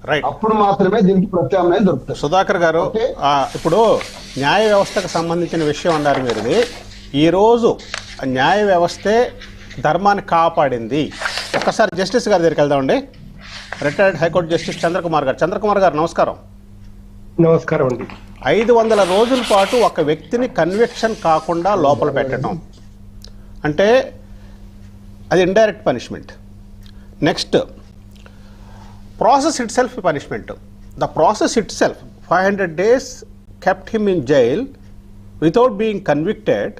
Right. అప్పుడు మాత్రమే దీనికి ప్రత్యామ్నాయం దొరుకుతుంది. సుధాకర్ గారు, ఓకే? ఇప్పుడు న్యాయ వ్యవస్థకు సంబంధించిన విషయం అన్నారు మీరు. ఇది ఈరోజు న్యాయ వ్యవస్థే ధర్మాన్ని కాపాడింది. ఒక్కసారి జస్టిస్ గారి దగ్గరికి వెళ్దామండి. రిటైర్డ్ హైకోర్టు జస్టిస్ చంద్రకుమార్ గారు. చంద్రకుమార్ గారు నమస్కారం. నమస్కారం అండి. 500 రోజుల పాటు ఒక వ్యక్తిని కన్విక్షన్ కాకుండా లోపల పెట్టడం అంటే అది indirect punishment. Next process it self punishment. The process it self 500 days kept him in jail without being convicted.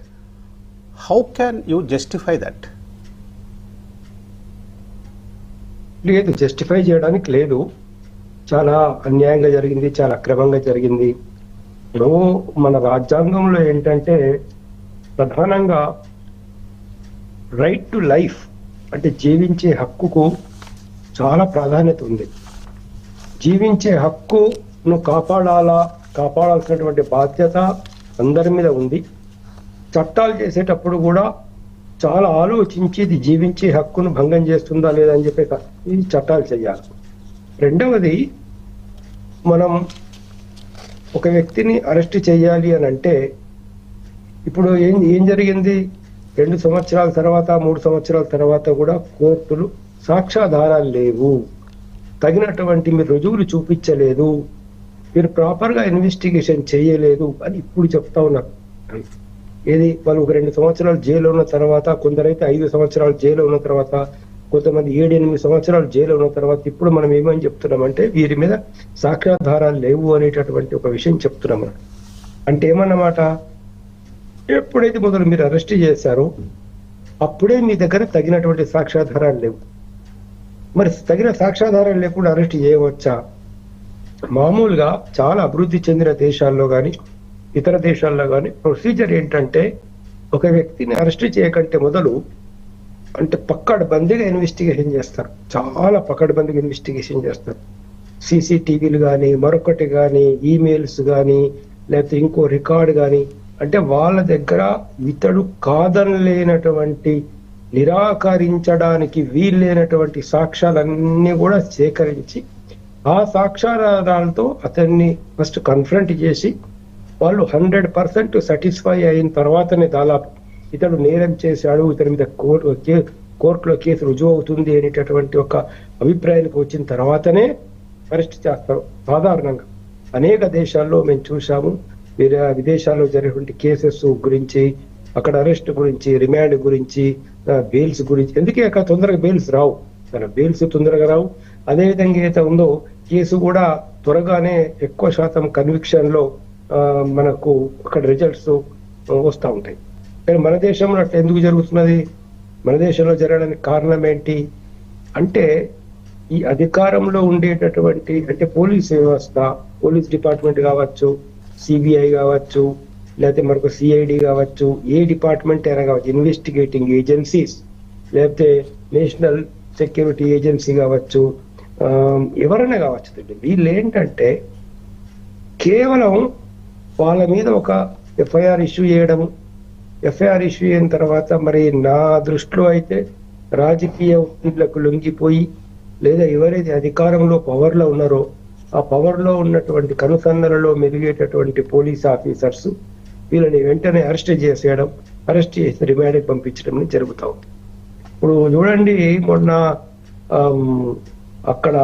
How can you justify that? లేదు, జస్టిఫై చేయడానికి లేదు. చాలా అన్యాయంగా జరిగింది, చాలా అక్రమంగా జరిగింది. ఇప్పుడు మన రాజ్యాంగంలో ఏంటంటే ప్రధానంగా రైట్ టు లైఫ్ అంటే జీవించే హక్కుకు చాలా ప్రాధాన్యత ఉంది. జీవించే హక్కును కాపాడాల్సినటువంటి బాధ్యత అందరి మీద ఉంది. చట్టాలు చేసేటప్పుడు కూడా చాలా ఆలోచించి ఇది జీవించే హక్కును భంగం చేస్తుందా లేదా అని చెప్పి ఈ చట్టాలు చేయాలి. రెండవది, మనం ఒక వ్యక్తిని అరెస్ట్ చేయాలి అని అంటే ఇప్పుడు ఏం జరిగింది, 2 సంవత్సరాల తర్వాత 3 సంవత్సరాల తర్వాత కూడా కోర్టులు సాక్ష్యాధారాలు లేవు, తగినటువంటి మీరు రుజువులు చూపించలేదు, మీరు ప్రాపర్గా ఇన్వెస్టిగేషన్ చేయలేదు అని ఇప్పుడు చెప్తా ఉన్నారు. ఏది వాళ్ళు ఒక 2 సంవత్సరాలు జైలు ఉన్న తర్వాత, కొందరైతే 5 సంవత్సరాలు జైలు ఉన్న తర్వాత, కొంతమంది 7-8 సంవత్సరాలు జైలు ఉన్న తర్వాత ఇప్పుడు మనం ఏమని చెప్తున్నామంటే వీరి మీద సాక్ష్యాధారాలు లేవు అనేటటువంటి ఒక విషయం చెప్తున్నాం. అంటే ఏమన్నమాట, ఎప్పుడైతే మొదలు మీరు అరెస్ట్ చేశారో అప్పుడే మీ దగ్గర తగినటువంటి సాక్ష్యాధారాలు లేవు. మరి తగిన సాక్ష్యాధారాలు లేకుండా అరెస్ట్ చేయవచ్చా? మామూలుగా చాలా అభివృద్ధి చెందిన దేశాల్లో కానీ ఇతర దేశాల్లో కానీ ప్రొసీజర్ ఏంటంటే ఒక వ్యక్తిని అరెస్ట్ చేయకంటే మొదలు అంటే పక్కడబందీగా ఇన్వెస్టిగేషన్ చేస్తారు. చాలా పక్కడబందీగా ఇన్వెస్టిగేషన్ చేస్తారు. సీసీటీవీలు కానీ మరొకటి కానీ ఈమెయిల్స్ కానీ లేకపోతే ఇంకో రికార్డ్ కానీ, అంటే వాళ్ళ దగ్గర ఇతడు కాదనలేనటువంటి నిరాకరించడానికి వీల్లేనటువంటి సాక్ష్యాలన్నీ కూడా సేకరించి ఆ సాక్ష్యాధారాలతో అతన్ని ఫస్ట్ కన్ఫ్రంట్ చేసి వాళ్ళు 100% సాటిస్ఫై అయిన తర్వాతనే దాదాపు ఇతడు నేరం చేశాడు, ఇతని మీద కోర్టులో కేసు రుజువు అవుతుంది అనేటటువంటి ఒక అభిప్రాయానికి వచ్చిన తర్వాతనే అరెస్ట్ చేస్తారు. సాధారణంగా అనేక దేశాల్లో మేము చూసాము. విదేశాల్లో జరిగినటువంటి కేసెస్ గురించి, అక్కడ అరెస్ట్ గురించి, రిమాండ్ గురించి, బెయిల్స్ గురించి, ఎందుకే అక్కడ తొందరగా బెయిల్స్ రావు, బెయిల్స్ తొందరగా రావు. అదేవిధంగా ఏదైతే ఉందో కేసు కూడా త్వరగానే ఎక్కువ శాతం కన్విక్షన్ లో మనకు అక్కడ రిజల్ట్స్ వస్తూ ఉంటాయి. కానీ మన దేశంలో అట్లా ఎందుకు జరుగుతున్నది? మన దేశంలో జరగడానికి కారణం ఏంటి అంటే ఈ అధికారంలో ఉండేటటువంటి అంటే పోలీస్ వ్యవస్థ, పోలీస్ డిపార్ట్మెంట్ కావచ్చు, సిబిఐ కావచ్చు, లేకపోతే మరొక సిఐడి కావచ్చు, ఏ డిపార్ట్మెంట్ అయినా కావచ్చు, ఇన్వెస్టిగేటింగ్ ఏజెన్సీస్, లేకపోతే నేషనల్ సెక్యూరిటీ ఏజెన్సీ కావచ్చు, ఎవరైనా కావచ్చు, వీళ్ళు ఏంటంటే కేవలం వాళ్ళ మీద ఒక ఎఫ్ఐఆర్ ఇష్యూ చేయడము, ఎఫ్ఐఆర్ ఇష్యూ అయిన తర్వాత మరి నా దృష్టిలో అయితే రాజకీయ ఒత్తిళ్లకు లొంగిపోయి లేదా ఎవరైతే అధికారంలో పవర్లో ఉన్నారో ఆ పవర్లో ఉన్నటువంటి కనుసన్నలలో మెలిగేటటువంటి పోలీస్ ఆఫీసర్స్ వీళ్ళని వెంటనే అరెస్ట్ చేసేయడం, అరెస్ట్ చేసి రిమాండ్కి పంపించడం జరుగుతూ ఉంది. ఇప్పుడు చూడండి, మొన్న అక్కడ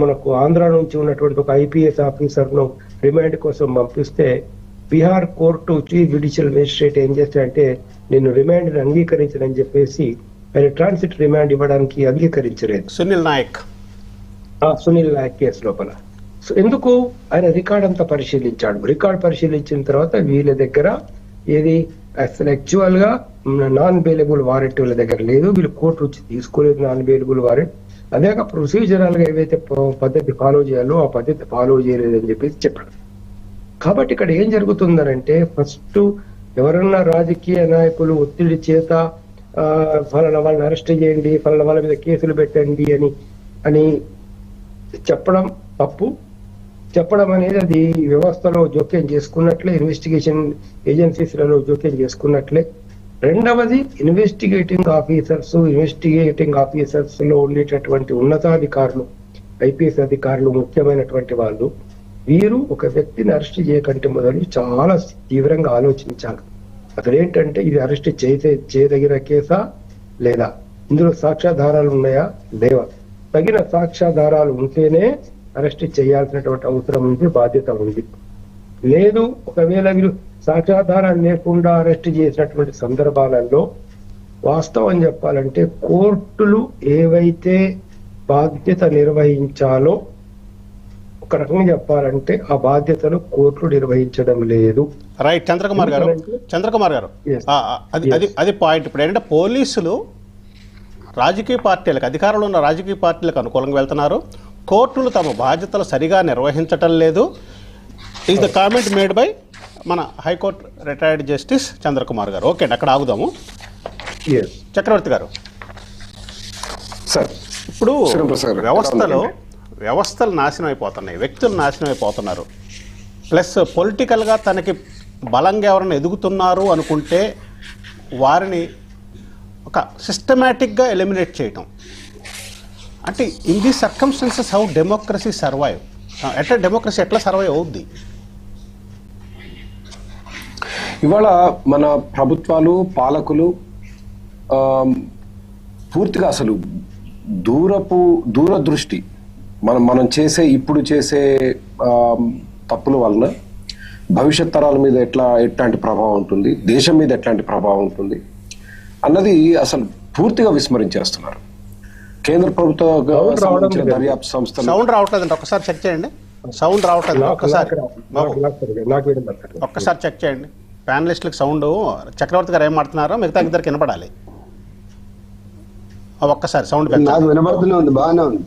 మనకు ఆంధ్ర నుంచి ఉన్నటువంటి ఒక ఐపీఎస్ ఆఫీసర్ను రిమాండ్ కోసం పంపిస్తే Bihar court chief judicial magistrate ఏం చేస్తాడంటే నేను రిమాండ్ అంగీకరించనని చెప్పేసి ఆయన ట్రాన్సిట్ రిమాండ్ ఇవ్వడానికి అంగీకరించలేదు. సునీల్ నాయక్ కేసు లోపల. సో ఎందుకు? ఆయన రికార్డ్ అంతా పరిశీలించాడు. రికార్డ్ పరిశీలించిన తర్వాత వీళ్ళ దగ్గర ఏది అసలు యాక్చువల్ గా నాన్ బెయిలబుల్ వారెంట్ వీళ్ళ దగ్గర లేదు, వీళ్ళు కోర్టు నుంచి తీసుకోలేదు నాన్ బెయిలబుల్ వారెంట్. అదే ప్రొసీజరల్ గా ఏవైతే పద్ధతి ఫాలో చేయాలో ఆ పద్ధతి ఫాలో చేయలేదని చెప్పేసి చెప్పాడు. కాబట్టి ఇక్కడ ఏం జరుగుతుందనంటే ఫస్ట్ ఎవరన్నా రాజకీయ నాయకులు ఒత్తిడి చేత ఫలానా వాళ్ళని అరెస్ట్ చేయండి, ఫలానా వాళ్ళ మీద కేసులు పెట్టండి అని చెప్పడం తప్పు. చెప్పడం అనేది అది వ్యవస్థలో జోక్యం చేసుకున్నట్లే, ఇన్వెస్టిగేషన్ ఏజెన్సీస్లలో జోక్యం చేసుకున్నట్లే. రెండవది ఇన్వెస్టిగేటింగ్ ఆఫీసర్స్ లో ఉండేటటువంటి ఉన్నతాధికారులు, ఐపీఎస్ అధికారులు, ముఖ్యమైనటువంటి వాళ్ళు, వీరు ఒక వ్యక్తిని అరెస్ట్ చేయకంటే మొదలు చాలా తీవ్రంగా ఆలోచించాలి. అదేంటంటే ఇది అరెస్ట్ చేయదగిన కేసా లేదా, ఇందులో సాక్ష్యాధారాలు ఉన్నాయా లేవా, తగిన సాక్ష్యాధారాలు ఉంటేనే అరెస్ట్ చేయాల్సినటువంటి అవసరం ఉంది, బాధ్యత ఉంది. లేదు ఒకవేళ వీరు సాక్ష్యాధారాలు లేకుండా అరెస్ట్ చేసినటువంటి సందర్భాలలో వాస్తవం చెప్పాలంటే కోర్టులు ఏవైతే బాధ్యత నిర్వహించాలో, ఒక రకంగా చెప్పాలంటే ఆ బాధ్యతను కోర్టులు నిర్వహించడం లేదు. రైట్ చంద్రకుమార్ గారు, Yes. అది పాయింట్. ఇప్పుడు ఏంటంటే పోలీసులు రాజకీయ పార్టీలకు, అధికారంలో ఉన్న రాజకీయ పార్టీలకు అనుకూలంగా వెళ్తున్నారు, కోర్టులు తమ బాధ్యతలు సరిగా నిర్వహించటం లేదు. Is the comment made by మన హైకోర్టు రిటైర్డ్ జస్టిస్ చంద్రకుమార్ గారు. ఓకే అండి, అక్కడ ఆగుదాము. Yes. చక్రవర్తి గారు, సార్ ఇప్పుడు శ్రీనివాస్ గారు, వ్యవస్థలు నాశనం అయిపోతున్నాయి, వ్యక్తులు నాశనం అయిపోతున్నారు. ప్లస్ పొలిటికల్గా తనకి బలంగా ఎవరైనా ఎదుగుతున్నారు అనుకుంటే వారిని ఒక సిస్టమేటిక్గా ఎలిమినేట్ చేయటం. అంటే in the circumstances how democracy survive, democracy ఎట్లా సర్వైవ్ అవుద్ది? ఇవాళ మన ప్రభుత్వాలు, పాలకులు పూర్తిగా అసలు దూరదృష్టి, మనం ఇప్పుడు చేసే తప్పుల వలన భవిష్యత్ తరాల మీద ఎట్లాంటి ప్రభావం ఉంటుంది, దేశం మీద ఎట్లాంటి ప్రభావం ఉంటుంది అన్నది అసలు పూర్తిగా విస్మరించేస్తున్నారు. కేంద్ర ప్రభుత్వ దర్యాప్తు సంస్థలు సౌండ్ రావట్లేదండి, ఒక్కసారి చెక్ చేయండి. సౌండ్ రావట్లేదు, ఒక్కసారి చెక్ చేయండి. ప్యానలిస్టులకు సౌండ్, చక్రవర్తి గారు ఏం మాట్లాడుతున్నారో మిగతా ఇద్దరికి వినపడాలి. ఒక్కసారి సౌండ్ నాకు వినబడుతూనే ఉంది, బాగానే ఉంది.